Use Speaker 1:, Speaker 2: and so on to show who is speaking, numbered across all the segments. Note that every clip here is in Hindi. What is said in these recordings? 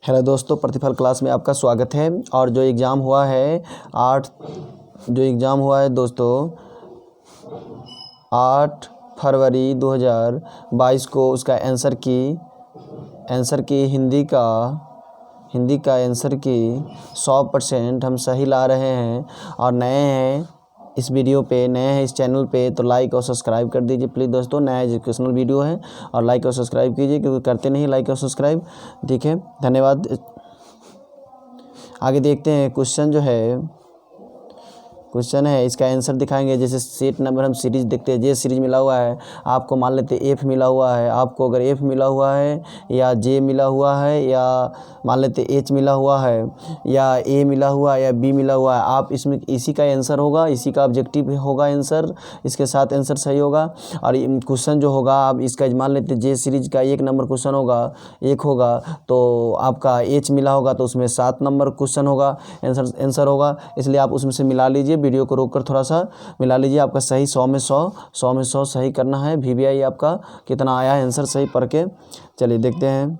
Speaker 1: हेलो दोस्तों, प्रतिफल क्लास में आपका स्वागत है। और जो एग्ज़ाम हुआ है दोस्तों 8 फरवरी 2022 को उसका आंसर की हिंदी का आंसर की 100% हम सही ला रहे हैं। और नए हैं इस चैनल पे तो लाइक और सब्सक्राइब कर दीजिए प्लीज़ दोस्तों। नया एजुकेशनल वीडियो है और लाइक और सब्सक्राइब कीजिए, क्योंकि करते नहीं लाइक और सब्सक्राइब। ठीक है, धन्यवाद। आगे देखते हैं। क्वेश्चन है, इसका आंसर दिखाएंगे। जैसे सेट नंबर हम सीरीज देखते हैं, जे सीरीज मिला हुआ है आपको, मान लेते एफ मिला हुआ है आपको। अगर एफ मिला हुआ है या जे मिला हुआ है या मान लेते एच मिला हुआ है या ए मिला हुआ है या बी मिला हुआ है, आप इसमें इसी का आंसर होगा, इसी का ऑब्जेक्टिव होगा आंसर, इसके साथ आंसर सही होगा। और क्वेश्चन जो होगा आप इसका मान लेते जे सीरीज का 1 नंबर क्वेश्चन होगा, 1 होगा, तो आपका एच मिला होगा तो उसमें 7 नंबर क्वेश्चन होगा, आंसर होगा। इसलिए आप उसमें से मिला लीजिए, वीडियो को रोककर थोड़ा सा मिला लीजिए। आपका सही 100 में 100 सही करना है। VBI आपका कितना आया है आंसर सही पढ़ के। चलिए देखते हैं।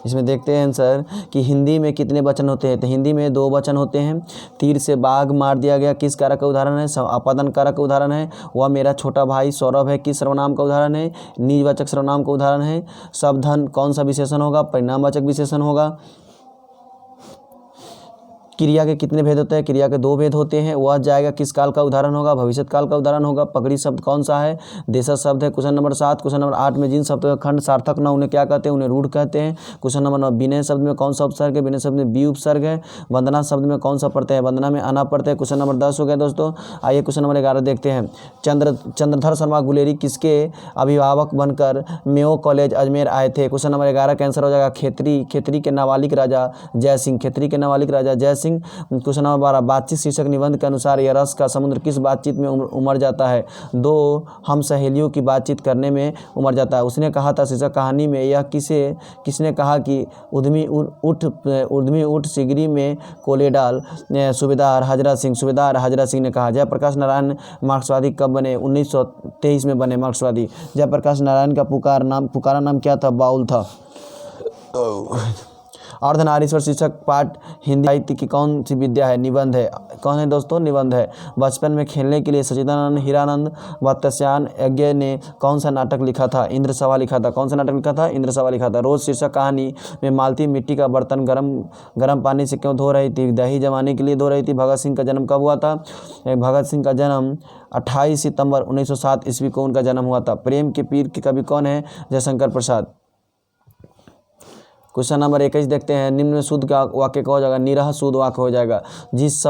Speaker 1: इसमें देखते हैं आंसर कि हिंदी में कितने वचन होते हैं। तो हिंदी में 2 वचन होते हैं। तीर से बाघ मार दिया गया किस कारक का उदाहरण है? अपादन कारक का उदाहरण है। वह मेरा छोटा भाई सौरभ है किस सर्वनाम का उदाहरण है? निजवाचक सर्वनाम का उदाहरण है। शब्दधन कौन सा विशेषण होगा? परिणामवाचक विशेषण होगा। क्रिया के कितने भेद होते हैं? क्रिया के 2 भेद होते हैं। वह जाएगा किस काल का उदाहरण होगा? भविष्यत काल का उदाहरण होगा। पगड़ी शब्द कौन सा है? देशज शब्द है। Question number 7। क्वेश्चन नंबर 8 में जिन शब्दों का खंड सार्थक न उन्हें क्या कहते हैं? उन्हें रूढ़ कहते हैं। क्वेश्चन नंबर 9 विनय शब्द में कौन सा उपसर्ग है? विनय शब्द में बी उपसर्ग है। वंदना शब्द में कौन सा प्रत्यय है? वंदना में अना प्रत्यय है। क्वेश्चन नंबर 10 हो गया दोस्तों। आइए क्वेश्चन नंबर 11 देखते हैं। चंद्रधर शर्मा गुलेरी किसके अभिभावक बनकर मेयो कॉलेज अजमेर आए थे? क्वेश्चन नंबर 11 का आंसर हो जाएगा खेतरी के नाबालिग राजा जय सिंह। क्वेश्चन नंबर 12 बातचीत शीर्षक निबंध के अनुसार यह रस का समुद्र किस बातचीत में उमड़ जाता है? 2 हम सहेलियों की बातचीत करने में उमड़ जाता है। उसने कहा था शीर्षक कहानी में यह किसने कहा कि उद्यमी उठ सिगरी में कोले डाल? सूबेदार हाजरा सिंह ने कहा। जयप्रकाश नारायण मार्क्सवादी कब बने? 1923 में बने मार्क्सवादी। जयप्रकाश नारायण का पुकारा नाम क्या था? बाउल था। अर्धनारीश्वर शीर्षक पाठ हिंदी साहित्य की कौन सी विद्या है? निबंध है। कौन है दोस्तों? निबंध है। बचपन में खेलने के लिए सच्चिदानंद हीरानंद वत्स्यायन यज्ञ ने कौन सा नाटक लिखा था? इंद्रसभा लिखा था। कौन सा नाटक लिखा था? इंद्रसभा लिखा था। रोज शीर्षक कहानी में मालती मिट्टी का बर्तन गर्म पानी से क्यों धो रही थी? दही जमाने के लिए धो रही थी। भगत सिंह का जन्म कब हुआ था? भगत सिंह का जन्म 28 सितंबर 1907 ईस्वी को उनका जन्म हुआ था। प्रेम के पीर के कवि कौन है? जयशंकर प्रसाद। क्वेश्चन नंबर 21 देखते हैं। निम्न में शुद्ध का वाक्य क्या हो जाएगा? निरह शुद्ध वाक्य हो जाएगा। जिस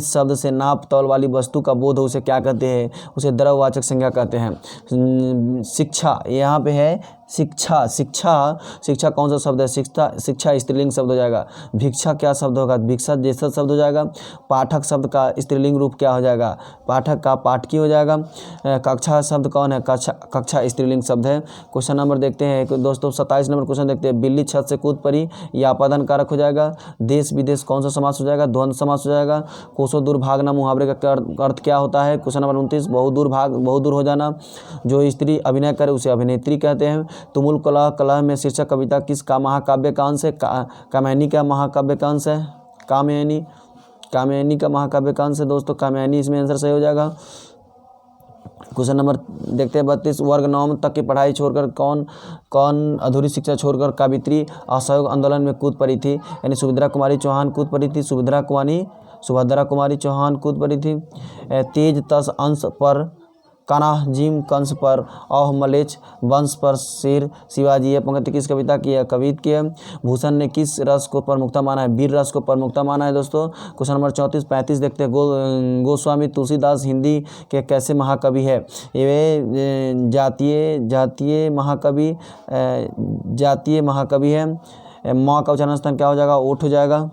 Speaker 1: शब्द से नाप तौल वाली वस्तु का बोध हो उसे क्या कहते हैं? उसे द्रव्यवाचक संज्ञा कहते हैं। शिक्षा यहाँ पे है। शिक्षा कौन सा शब्द है? शिक्षा स्त्रीलिंग शब्द हो जाएगा। भिक्षा क्या शब्द होगा? भिक्षा जैसा शब्द हो जाएगा। पाठक शब्द का स्त्रीलिंग रूप क्या हो जाएगा? पाठक का पाठकी हो जाएगा। कक्षा शब्द कौन है? कक्षा स्त्रीलिंग शब्द है। क्वेश्चन नंबर देखते हैं दोस्तों 27 नंबर क्वेश्चन देखते हैं। बिल्ली छत से कूद पड़ी, यह अपादन कारक हो जाएगा। देश विदेश कौन सा समास हो जाएगा? द्वंद्व समास हो जाएगा। कोसों दूर भागना मुहावरे का अर्थ क्या होता है? क्वेश्चन नंबर 29 बहुत दूर हो जाना। जो स्त्री अभिनय करे उसे अभिनेत्री कहते हैं। तुमुल कलह में शीर्षक कविता किस का महाकाव्य का अंश है? कामयानी का महाकाव्य का अंश है। कामयानी का महाकाव्य का अंश है दोस्तों। कामयानी इसमें आंसर सही हो जाएगा। क्वेश्चन नंबर देखते हैं 32 वर्ग 9 तक की पढ़ाई छोड़कर कौन अधूरी शिक्षा छोड़कर कावित्री असहयोग आंदोलन में कूद पड़ी थी? यानी सुभद्रा कुमारी चौहान कूद पड़ी थी। सुभद्रा कुमारी चौहान कूद पड़ी थी। तेज तस अंश पर कान्हा जिम कंस पर औह मलेच्छ वंश पर शेर शिवाजी। यह पंक्ति किस कविता की है? कवित की है। भूषण ने किस रस को प्रमुखता माना है? वीर रस को प्रमुखता माना है दोस्तों। क्वेश्चन नंबर 34-35 देखते हैं। गोस्वामी तुलसीदास हिंदी के कैसे महाकवि है? ये जातीय महाकवि है। माँ का उच्चारण स्थान क्या हो जाएगा? ओठ हो जाएगा।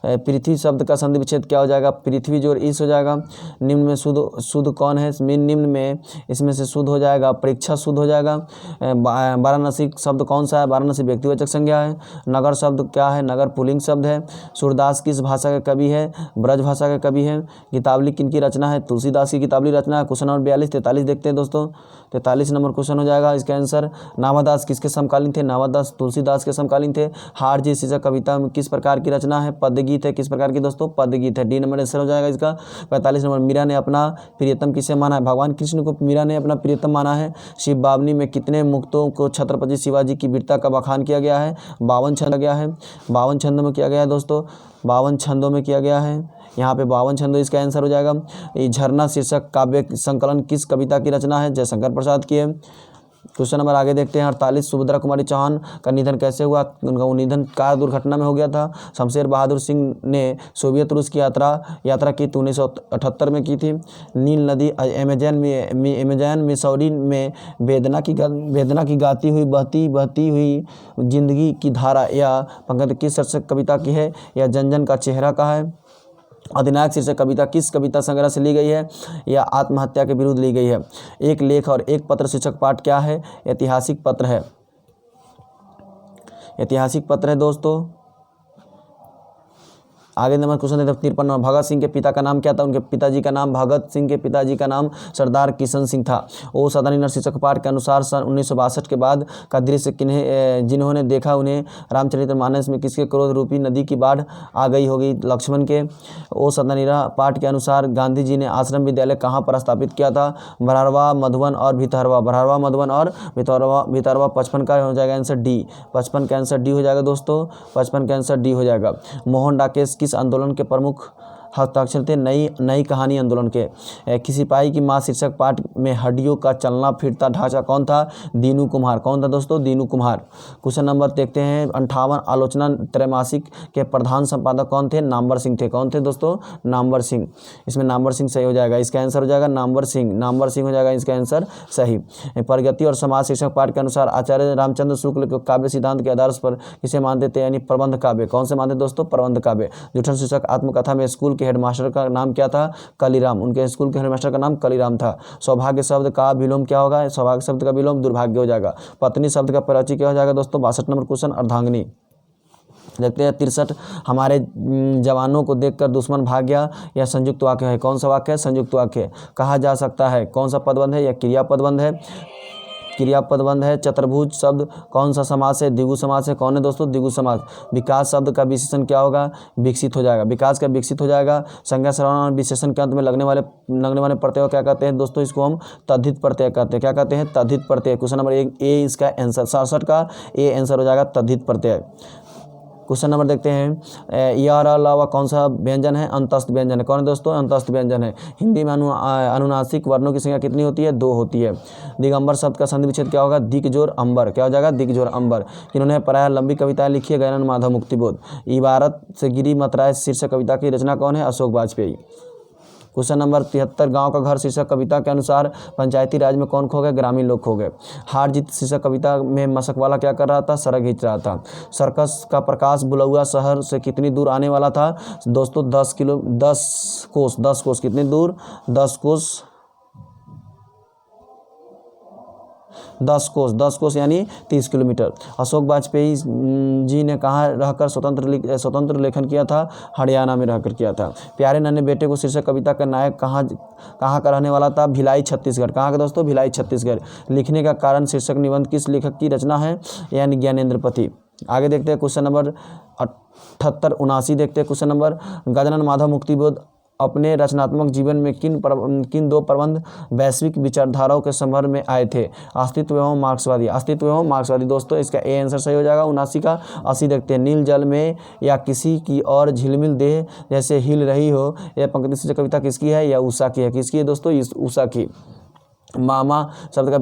Speaker 1: पृथ्वी शब्द का संधि विच्छेद क्या हो जाएगा, पृथ्वी जोड़ ईश हो जाएगा। निम्न में शुद्ध कौन है, निम्न में इसमें से शुद्ध हो जाएगा परीक्षा शुद्ध हो जाएगा। वाराणसी शब्द कौन सा है, वाराणसी व्यक्तिवाचक संज्ञा है। नगर शब्द क्या है, नगर पुल्लिंग शब्द है। सूरदास किस भाषा के कवि है, ब्रज भाषा के कवि है। गीतावली किनकी रचना है, तुलसीदास की गीतावली रचना है। क्वेश्चन नंबर 43 देखते हैं दोस्तों, 43 नंबर क्वेश्चन हो जाएगा इसका आंसर। नामादास किसके समकालीन थे, नामादास तुलसीदास के समकालीन थे। हार जी शीर्षक कविता में किस प्रकार की रचना है, पद्यगीत है। किस प्रकार की दोस्तों, पद्यगीत है। डी नंबर आंसर हो जाएगा इसका। 45 नंबर, मीरा ने अपना प्रियतम किसे माना है, भगवान कृष्ण को मीरा ने अपना प्रियतम माना है। शिव बावनी में कितने मुक्तों को छत्रपति शिवाजी की वीरता का बखान किया गया है, 52 छंद गया है। 52 छंदों में किया गया है दोस्तों, 52 छंदों में किया गया है। यहाँ पे 52 छंदों इसका आंसर हो जाएगा। ये झरना शीर्षक काव्य संकलन किस कविता की रचना है, जयशंकर प्रसाद की है। क्वेश्चन नंबर आगे देखते हैं 48, सुभद्रा कुमारी चौहान का निधन कैसे हुआ, उनका निधन कार दुर्घटना में हो गया था। शमशेर बहादुर सिंह ने सोवियत रूस की यात्रा की 1978 में की थी। नील नदी अमेजन मिसौरी में वेदना की गाती हुई बहती हुई जिंदगी की धारा या पंक्ति किस शीर्षक कविता की है, या जन जन का चेहरा का है। अधिनायक शीर्षक कविता किस कविता संग्रह से ली गई है, या आत्महत्या के विरुद्ध ली गई है। एक लेख और एक पत्र शीर्षक पाठ क्या है, ऐतिहासिक पत्र है। ऐतिहासिक पत्र है दोस्तों। आगे नंबर क्वेश्चन देते हैं 53 नंबर, भगत सिंह के पिता का नाम क्या था, उनके पिताजी का नाम, भगत सिंह के पिताजी का नाम सरदार किशन सिंह था। ओ सदानी शीर्षक पाठ के अनुसार सन 1962 के बाद का दृश्य जिन्होंने देखा उन्हें रामचरितमानस में किसके क्रोध रूपी नदी की बाढ़ आ गई होगी, लक्ष्मण के। ओ सदानी पाठ के अनुसार गांधी जी ने आश्रम विद्यालय कहाँ पर स्थापित किया था, भरहरवा, मधुबन और भितरवा। भरहरवा, मधुबन और भितरवा। 55 का हो जाएगा आंसर डी। 55 का आंसर डी हो जाएगा दोस्तों, 55 का आंसर डी हो जाएगा। मोहन डाकेश किस आंदोलन के प्रमुख हस्ताक्षर थे, नई कहानी आंदोलन के। किसी सिपाही की मां शीर्षक पाठ में हड्डियों का चलना फिरता ढांचा कौन था, दीनू कुम्हार। कौन था दोस्तों, दीनू कुम्हार। क्वेश्चन नंबर देखते हैं 58, आलोचना त्रैमासिक के प्रधान संपादक कौन थे, नामवर सिंह थे। कौन थे दोस्तों, नामवर सिंह। इसमें नामवर सिंह सही हो जाएगा, इसका आंसर हो जाएगा नामवर सिंह। नामवर सिंह हो जाएगा इसका आंसर सही। प्रगति और समाज शीर्षक पाठ के अनुसार आचार्य रामचंद्र शुक्ल के काव्य सिद्धांत के आधार पर किसे मानते थे, यानी प्रबंध काव्य। कौन से मानते दोस्तों, प्रबंध काव्य। जूठन शीर्षक आत्मकथा में स्कूल हेडमास्टर का नाम क्या था, कलीराम। उनके स्कूल के हेडमास्टर का नाम कलीराम था। सौभाग्य शब्द का विलोम क्या होगा, सौभाग्य शब्द का विलोम दुर्भाग्य हो जाएगा। पत्नी शब्द का प्रचय क्या हो जाएगा दोस्तों, 62 नंबर क्वेश्चन अर्धांगिनी। देखते हैं 63, हमारे जवानों को देखकर दुश्मन भाग गया, या संयुक्त वाक्य है। कौन सा वाक्य है, संयुक्त वाक्य। कहा जा सकता है, कौन सा पदबंध है, या क्रियापदबंध है, क्रियापदबंध है। चतुर्भुज शब्द कौन सा समास है, द्विगु समास है। कौन है दोस्तों, द्विगु समास। विकास शब्द का विशेषण क्या होगा, विकसित हो जाएगा। विकास का विकसित हो जाएगा। संज्ञा सर्वनाम और विशेषण के अंत में लगने वाले प्रत्यय क्या कहते हैं दोस्तों, इसको हम तद्धित प्रत्यय कहते हैं। क्या कहते हैं, तद्धित प्रत्यय। क्वेश्चन नंबर 1 ए इसका आंसर, 67 का ए आंसर हो जाएगा तद्धित प्रत्यय। क्वेश्चन नंबर देखते हैं, यार अलावा कौन सा व्यंजन है, अंतस्थ व्यंजन है। कौन है दोस्तों, अंतस्थ व्यंजन है। हिंदी में अनुनासिक वर्णों की संख्या कितनी होती है, 2 होती है। दिगंबर शब्द का संधि विच्छेद क्या होगा, दिग्जोर अंबर। क्या हो जाएगा, दिग्जोर अंबर। इन्होंने प्रायः लंबी कविताएं लिखी है, गयानंद माधव, मुक्तिबोध। इबारत से गिरी मतराय शीर्षक कविता की रचना कौन है, अशोक वाजपेयी। क्वेश्चन नंबर 73, गांव का घर शीर्षक कविता के अनुसार पंचायती राज में कौन खो गए, ग्रामीण लोग खो गए। हार जीत शीर्षक कविता में मशक वाला क्या कर रहा था, सड़क खींच रहा था। सर्कस का प्रकाश बुलौआ शहर से कितनी दूर आने वाला था दोस्तों, 10 कोस। कितनी दूर, 10 कोस यानी 30 किलोमीटर। अशोक वाजपेयी जी ने कहाँ रहकर स्वतंत्र लेखन किया था, हरियाणा में रहकर किया था। प्यारे नन्हे बेटे को शीर्षक कविता का नायक कहाँ का रहने वाला था, भिलाई छत्तीसगढ़। कहाँ का दोस्तों, भिलाई छत्तीसगढ़। लिखने का कारण शीर्षक निबंध किस लेखक की रचना है, यानी ज्ञानेंद्र पति। आगे देखते हैं क्वेश्चन नंबर 78-79 देखते हैं क्वेश्चन नंबर। गजानन माधव मुक्तिबोध अपने रचनात्मक जीवन में किन 2 प्रबंध वैश्विक विचारधाराओं के संदर्भ में आए थे, अस्तित्व एवं मार्क्सवादी। दोस्तों इसका ए आंसर सही हो जाएगा 79 का। 80 देखते हैं, नील जल में या किसी की और झिलमिल देह जैसे हिल रही हो, यह पंक्ति शीर्षक कविता किसकी है, या उषा की है। किसकी है दोस्तों, उषा की। मामा शब्द का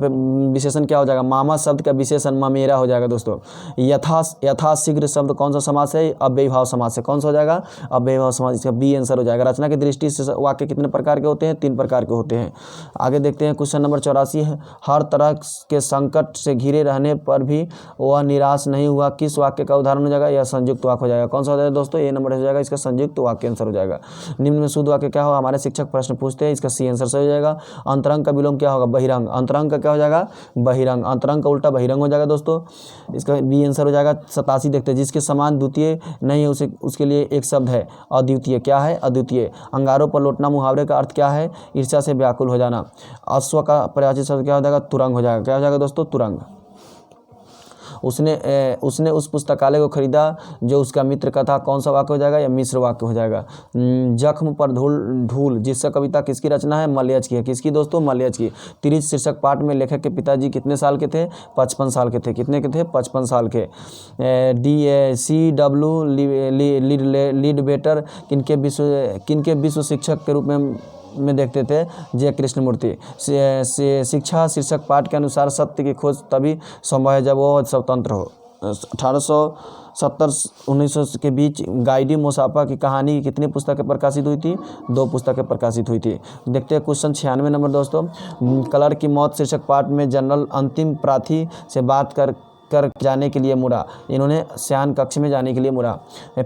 Speaker 1: विशेषण क्या हो जाएगा, मामा शब्द का विशेषण ममेरा हो जाएगा दोस्तों। यथाशीघ्र शब्द कौन सा समास है, अव्ययीभाव समास है, कौन सा हो जाएगा, अव्ययीभाव समास, इसका बी आंसर हो जाएगा। रचना की दृष्टि से वाक्य कितने प्रकार के होते हैं, 3 प्रकार के होते हैं। आगे देखते हैं क्वेश्चन नंबर 84 है, हर तरह के संकट से घिरे रहने पर भी वह निराश नहीं हुआ, किस वाक्य का उदाहरण हो जाएगा, यह संयुक्त वाक्य हो जाएगा। कौन सा हो जाएगा दोस्तों, ए नंबर हो जाएगा, इसका संयुक्त वाक्य आंसर हो जाएगा। निम्न में शुद्ध वाक्य क्या होगा, हमारे शिक्षक प्रश्न पूछते हैं, इसका सी आंसर सही हो जाएगा। अंतरंग का विलोम क्या होगा, बहिरंग, अंतरंग का क्या हो जाएगा, बहिरंग, अंतरंग का उल्टा बहिरंग हो जाएगा दोस्तों, इसका बी आंसर हो जाएगा। 87 देखते हैं, जिसके समान द्वितीय नहीं है उसे उसके लिए एक शब्द है अद्वितीय, क्या है, अद्वितीय। अंगारों पर लौटना मुहावरे का अर्थ क्या है, ईर्ष्या से व्याकुल हो जाना। अश्व का पर्यायवाची शब्द क्या हो जाएगा, तुरंग हो जाएगा, क्या हो जाएगा दोस्तों, तुरंग। उसने उस पुस्तकालय को खरीदा जो उसका मित्र का था, कौन सा वाक्य हो जाएगा, या मिश्र वाक्य हो जाएगा। जख्म पर धूल जिसका कविता किसकी रचना है, मलयज की है, किसकी दोस्तों, मलयज की। तिरिच शीर्षक पाठ में लेखक के पिताजी कितने साल के थे, 55 साल के थे, कितने के थे, 55 साल के। CW लीडबेटर किनके विश्व शिक्षक के रूप में देखते थे, जय कृष्णमूर्ति। शिक्षा शीर्षक पाठ के अनुसार सत्य की खोज तभी संभव है जब वो स्वतंत्र हो। 1870-1900 के बीच गाइडी मोसापा की कहानी की कितनी पुस्तकें प्रकाशित हुई थी, 2 पुस्तकें प्रकाशित हुई थी। देखते हैं क्वेश्चन 96 नंबर दोस्तों, कलर की मौत शीर्षक पाठ में जनरल अंतिम प्रार्थी से बात कर जाने के लिए मुड़ा, इन्होंने शयन कक्ष में जाने के लिए मुड़ा।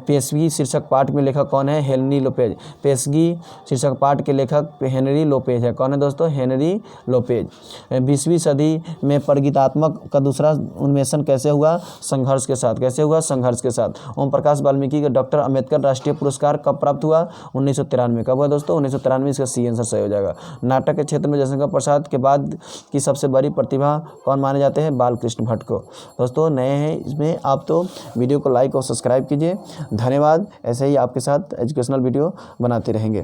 Speaker 1: पेशगी शीर्षक पाठ में लेखक कौन है, हेनरी लोपेज। पेशगी शीर्षक पाठ के लेखक हेनरी लोपेज है, कौन है दोस्तों, हेनरी लोपेज। 20वीं सदी में प्रगीतात्मक का दूसरा उन्मेषण कैसे हुआ, संघर्ष के साथ, कैसे हुआ, संघर्ष के साथ। ओम प्रकाश वाल्मीकि का डॉक्टर अम्बेडकर राष्ट्रीय पुरस्कार कब प्राप्त हुआ, 1993, कब हुआ दोस्तों, 1993, इसका सी आंसर सही हो जाएगा। नाटक के क्षेत्र में जयशंकर प्रसाद के बाद की सबसे बड़ी प्रतिभा कौन माने जाते हैं, बालकृष्ण भट्ट को। दोस्तों नए हैं इसमें आप तो वीडियो को लाइक और सब्सक्राइब कीजिए। धन्यवाद, ऐसे ही आपके साथ एजुकेशनल वीडियो बनाते रहेंगे।